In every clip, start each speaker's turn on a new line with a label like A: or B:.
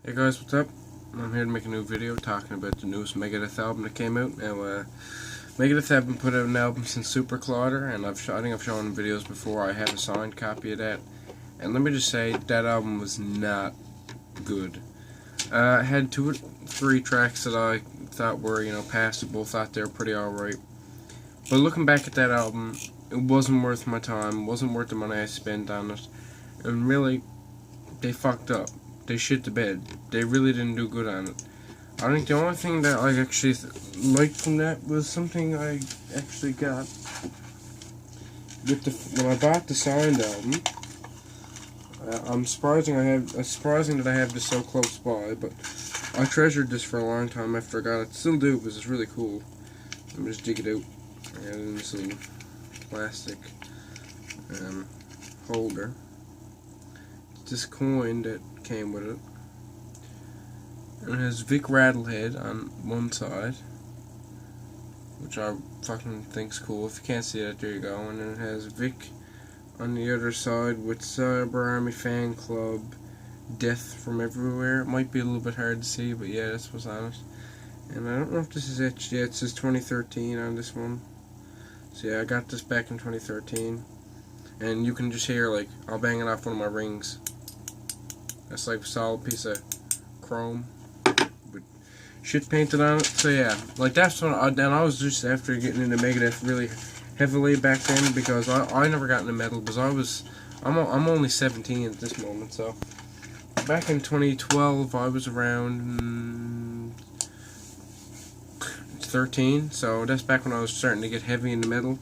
A: Hey guys, what's up? I'm here to make a new video talking about the newest Megadeth album that came out. Now, Megadeth haven't put out an album since Super Clodder, and I think I've shown videos before. I have a signed copy of that, and let me just say, that album was not good. It had 2 or 3 tracks that I thought were, passable, thought they were pretty alright. But looking back at that album, it wasn't worth my time, it wasn't worth the money I spent on it, and really, they fucked up. They shit the bed. They really didn't do good on it. I think the only thing that I actually liked from that was something I actually got with when I bought the signed album. I'm surprising that I have this so close by, but I treasured this for a long time after I got it. Still do, because it's really cool. Let me just dig it out. I got it in this little plastic holder. It's this coin that came with it. And it has Vic Rattlehead on one side, which I fucking think's cool. If you can't see that, there you go. And then it has Vic on the other side with Cyber Army Fan Club, Death from Everywhere. It might be a little bit hard to see, but yeah, that's what's on it. And I don't know if this is etched yet. It says 2013 on this one. So yeah, I got this back in 2013. And you can just hear, like, I'll bang it off one of my rings. That's like a solid piece of chrome with shit painted on it. So yeah, like that's when I was just after getting into Megadeth really heavily back then, because I never got into metal because I'm only 17 at this moment. So back in 2012 I was around 13. So that's back when I was starting to get heavy into metal,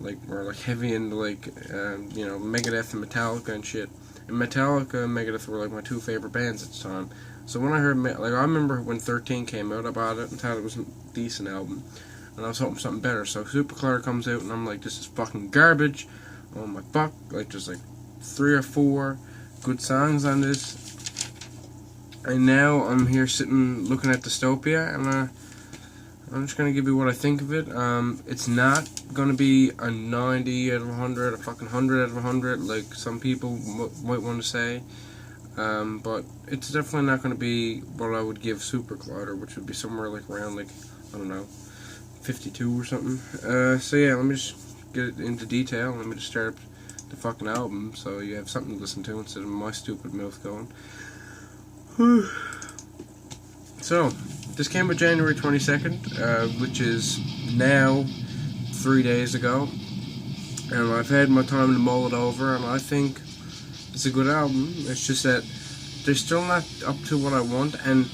A: like heavy into Megadeth and Metallica and shit. And Metallica and Megadeth were like my 2 favorite bands at the time. So when I heard, I remember when 13 came out, I bought it and thought it was a decent album. And I was hoping for something better. So Super Clodder comes out and I'm like, this is fucking garbage. Oh my fuck. Like, there's like 3 or 4 good songs on this. And now I'm here sitting looking at Dystopia, and I'm just going to give you what I think of it. It's not going to be a 90 out of 100, a fucking 100 out of 100, like some people might want to say. But it's definitely not going to be what I would give Super Clodder, which would be somewhere like around, like, I don't know, 52 or something. So yeah, let me just get into detail. Let me just start up the fucking album so you have something to listen to instead of my stupid mouth going. So, this came out January 22nd, which is now 3 days ago, and I've had my time to mull it over, and I think it's a good album. It's just that they're still not up to what I want, and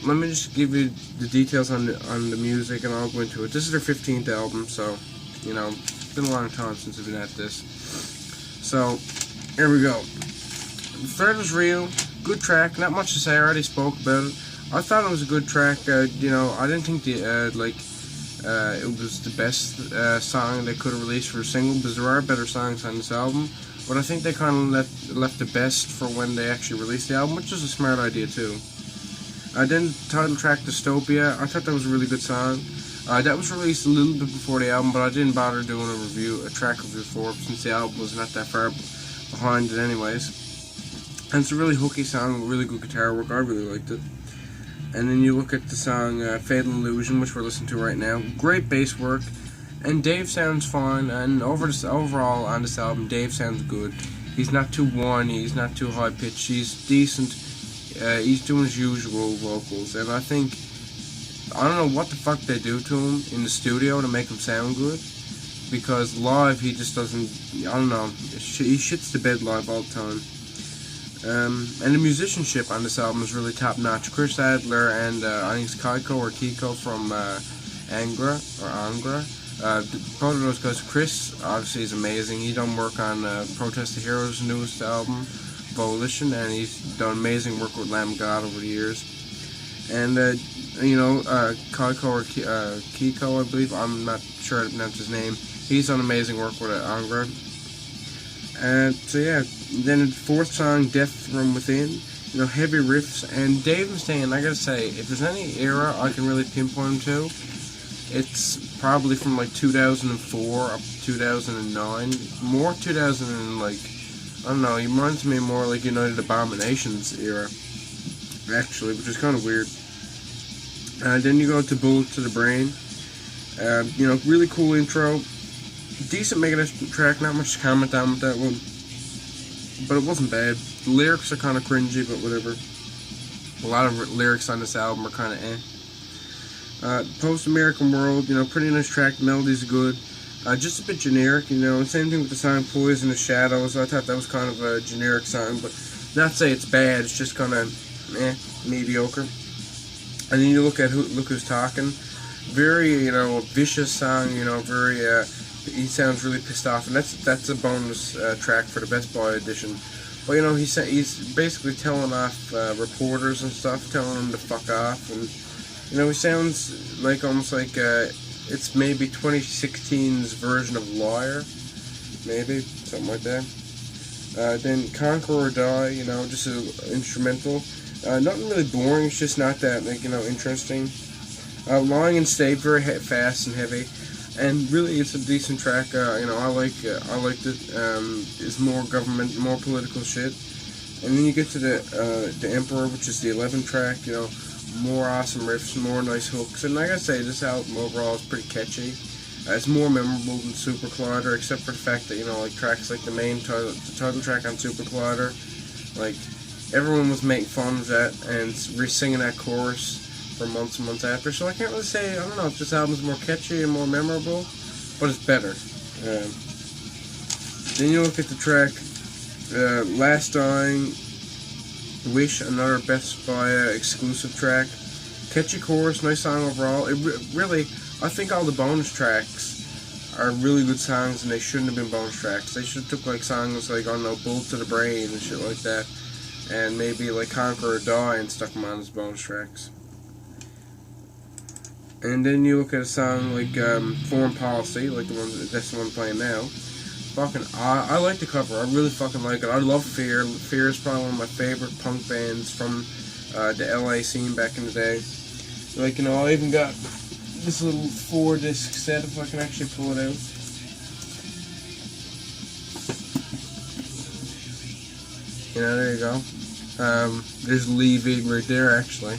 A: let me just give you the details on the music, and I'll go into it. This is their 15th album, so, it's been a long time since I've been at this. So, here we go. The Threat is Real, good track, not much to say, I already spoke about it. I thought it was a good track. I didn't think it was the best song they could have released for a single, because there are better songs on this album. But I think they kind of left the best for when they actually released the album, which is a smart idea too. Then title track Dystopia, I thought that was a really good song. That was released a little bit before the album, but I didn't bother doing a track review for it, since the album was not that far behind it anyways. And it's a really hooky song with really good guitar work. I really liked it. And then you look at the song Fatal Illusion, which we're listening to right now. Great bass work, and Dave sounds fine. And overall on this album, Dave sounds good. He's not too whiny, he's not too high pitched. He's decent. He's doing his usual vocals, and I don't know what the fuck they do to him in the studio to make him sound good, because live he just doesn't. I don't know. He shits the bed live all the time. And the musicianship on this album is really top notch. Chris Adler and I think it's Kiko from Angra. Both of those guys. Chris obviously is amazing. He done work on Protest the Heroes' newest album, Volition, and he's done amazing work with Lamb of God over the years. And Kiko, I believe, I'm not sure how to pronounce his name. He's done amazing work with Angra. And so yeah, then the 4th song, Death from Within, heavy riffs, and Dave Mustaine, I gotta say, if there's any era I can really pinpoint him to, it's probably from like 2004 up to 2009, more 2000 and like, I don't know, he reminds me more like United Abominations era. actually, which is kind of weird. Then you go to Bullet to the Brain. You know, really cool intro. Decent Megadeth track, not much to comment on with that one. But it wasn't bad. The lyrics are kind of cringy, but whatever. A lot of lyrics on this album are kind of Post-American World, you know, pretty nice track. The melody's good. Just a bit generic, you know. Same thing with the song Poison the Shadows. I thought that was kind of a generic song, but not to say it's bad. It's just kind of mediocre. And then you look who's talking. Very, you know, vicious song. You know, very. He sounds really pissed off, and that's a bonus track for the Best Boy edition. But you know, he's basically telling off reporters and stuff, telling them to fuck off, and you know, he sounds like almost like it's maybe 2016's version of Lawyer, maybe something like that. Then Conquer or Die, you know, just an instrumental. Nothing really boring. It's just not that, like, you know, interesting. Lying in State, very fast and heavy. And really, it's a decent track. You know, I liked it. It's more government, more political shit. And then you get to the Emperor, which is the 11th track. You know, more awesome riffs, more nice hooks. And like I say, this album overall is pretty catchy. It's more memorable than Super Collider, except for the fact that, you know, like tracks like the title track on Super Collider, like everyone was making fun of that and re-singing that chorus for months and months after, so I can't really say, I don't know if this album's more catchy and more memorable, but it's better. Then you look at the track, Last Dying Wish, another Best Buy exclusive track. Catchy chorus, nice song overall. It really, I think all the bonus tracks are really good songs, and they shouldn't have been bonus tracks. They should have took like songs like, I don't know, Bullet to the Brain and shit like that, and maybe like Conquer or Die and stuck them on as bonus tracks. And then you look at a song like Foreign Policy, like that's the one playing now. Fucking, I like the cover. I really fucking like it. I love Fear. Fear is probably one of my favorite punk bands from the LA scene back in the day. Like, you know, I even got this little 4-disc set, if I can actually pull it out. You know, there you go. There's Lee Vig right there, actually.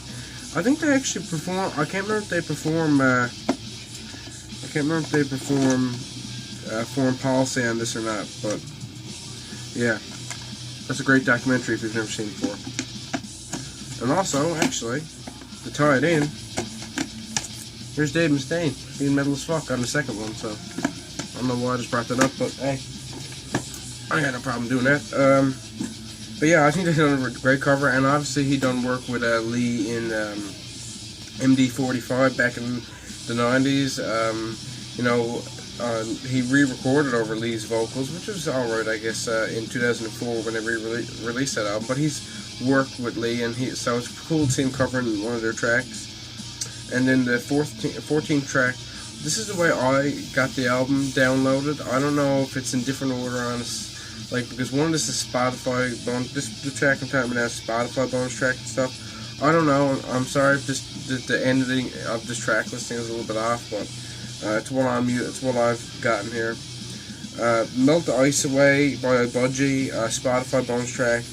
A: I think they actually perform. I can't remember if they perform. Foreign Policy on this or not. But yeah, that's a great documentary if you've never seen it before. And also, actually, to tie it in, here's Dave Mustaine being metal as fuck on the second one. So I don't know why I just brought that up, but hey, I got no problem doing that. But yeah, I think they done a great cover, and obviously he done work with Lee in MD45 back in the 90s. You know, he re-recorded over Lee's vocals, which was alright, I guess, in 2004 when they released that album. But he's worked with Lee, and so it's cool to see him covering one of their tracks. And then the 14th track, this is the way I got the album downloaded. I don't know if it's in different order on this. Like, because one of this is Spotify bonus, the track I'm talking about now is Spotify bonus track and stuff. I don't know. I'm sorry if the editing of this track listing is a little bit off, but it's what I've gotten here. Melt the Ice Away by Budgie, Spotify bonus track.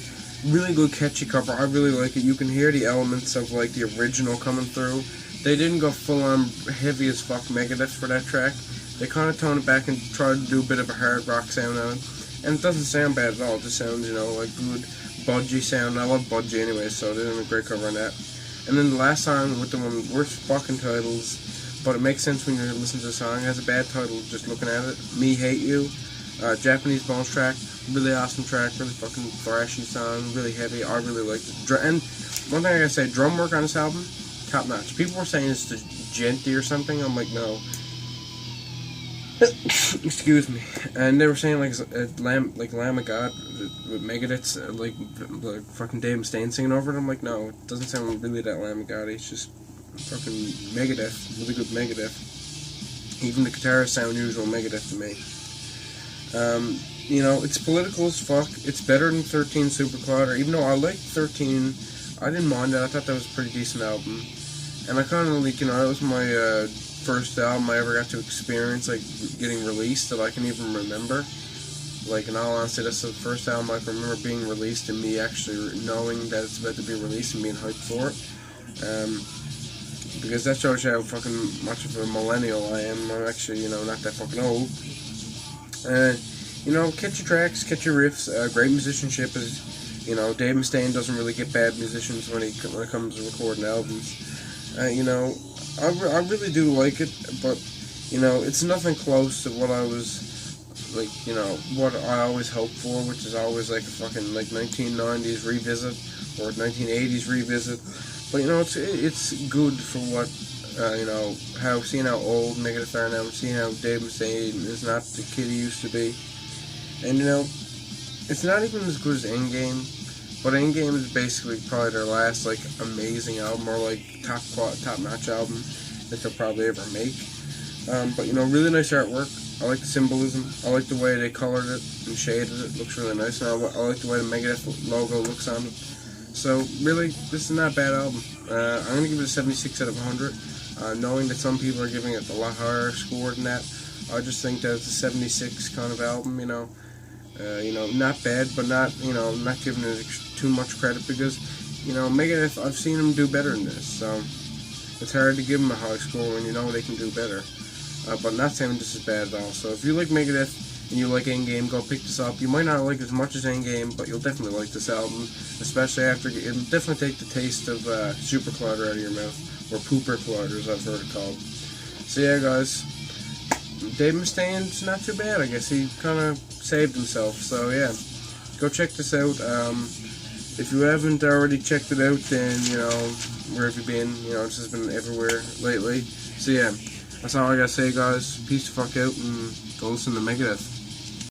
A: Really good, catchy cover. I really like it. You can hear the elements of like the original coming through. They didn't go full on heavy as fuck Megadeth for that track. They kind of toned it back and tried to do a bit of a hard rock sound on it. And it doesn't sound bad at all. It just sounds, you know, like good Budgie sound. I love Budgie anyway, so they did a great cover on that. And then the last song with the one worst fucking titles, but it makes sense when you listen to the song. It has a bad title just looking at it. Me Hate You. Japanese bonus track. Really awesome track. Really fucking thrashy song. Really heavy. I really liked it. And one thing I gotta say, drum work on this album, top notch. People were saying it's the Genty or something. I'm like, no. Excuse me. And they were saying like Lamb of God with Megadeth's like fucking Dave Mustaine singing over it. I'm like, no, it doesn't sound really that Lamb of God. It's just fucking Megadeth, really good Megadeth. Even the guitars sound usual Megadeth to me. You know, it's political as fuck. It's better than 13 Super Collider. Even though I liked 13, I didn't mind that. I thought that was a pretty decent album. And I kind of like, you know, that was my first album I ever got to experience, like, getting released that I can even remember. Like, in all honesty, that's the first album I can remember being released and me actually knowing that it's about to be released and being hyped for it. Because that shows you how fucking much of a millennial I am. I'm actually, you know, not that fucking old. You know, catch your tracks, catch your riffs. Great musicianship is, you know, Dave Mustaine doesn't really get bad musicians when it comes to recording albums. You know, I really do like it, but, you know, it's nothing close to what I was, like, you know, what I always hoped for, which is always like a fucking, like, 1990s revisit, or 1980s revisit. But, you know, it's good for what, you know, seeing how old Megadeth are now, seeing how Dave Mustaine is not the kid he used to be. And, you know, it's not even as good as Endgame, but Endgame is basically probably their last, like, amazing album, or, like, top-notch album that they'll probably ever make. But, you know, really nice artwork. I like the symbolism. I like the way they colored it and shaded it. It looks really nice. And I like the way the Megadeth logo looks on it. So, really, this is not a bad album. I'm going to give it a 76 out of 100. Knowing that some people are giving it a lot higher score than that, I just think that it's a 76 kind of album, you know. You know, not bad, but not, you know, not giving it too much credit because, you know, Megadeth, I've seen them do better than this, so it's hard to give them a high score when you know they can do better. But not saying this is bad at all. So if you like Megadeth and you like Endgame, go pick this up. You might not like it as much as Endgame, but you'll definitely like this album, especially after it'll definitely take the taste of Super Collider out of your mouth, or Pooper Collider, as I've heard it called. So yeah, guys, Dave Mustaine's not too bad. I guess he kind of saved himself. So yeah, go check this out. If you haven't already checked it out, then, you know, where have you been? You know, it's just been everywhere lately. So yeah, that's all I gotta say, guys. Peace the fuck out and go listen to Megadeth.